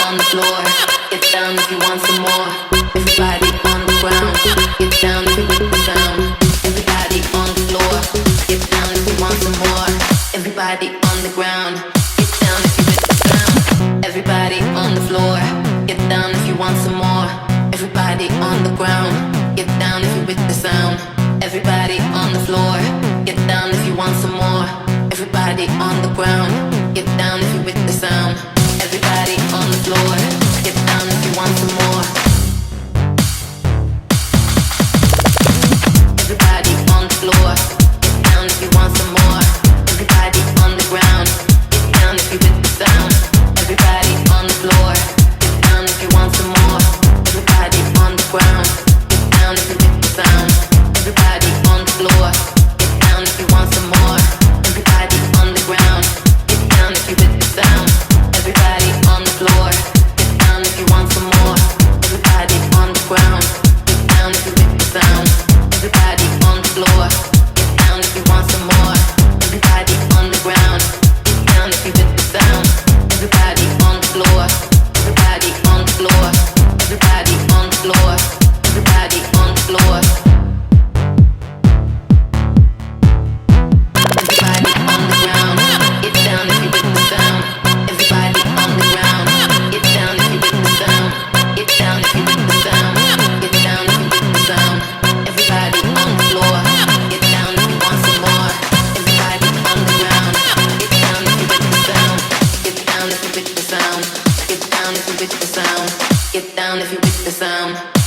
on the floor, get down if you want some more. Everybody on the ground, get down if you with the sound. Everybody on the floor, get down if you want some more. Everybody on the ground, get down if you with the sound. Everybody on the floor, get down if you want some more. Everybody on the ground, get down if you with the sound. Everybody on the floor, get down if you want some more. Everybody on the ground, get down if you with the sound. Everybody on the floor, get down if you want some more. Everybody on the floor, get down if you want some more. Everybody on the ground, get down if you with the sound. Everybody on the floor, get down if you want some more. Everybody on the ground, get down if you with the sound. Everybody on the floor, get down if you want some more. Everybody on the ground, get down if you with the sound. Everybody on the floor, get down if you want some more. Everybody on the ground, get down if you with the sound. Everybody on the floor, get down if you want some more. Everybody on the ground, get down if you with the sound. Everybody on the floor, everybody on the floor, everybody on the floor, everybody on the floor. Everybody on the ground, get down if you with the sound. Everybody on the ground, get down if you with the sound. Get down if you with the sound. Get down if you with the sound. Everybody on the floor, get down if you want some more. Everybody on the ground, get down if you with the sound. Get down if you with the sound. Get down if you with the sound. Get down if you with the sound.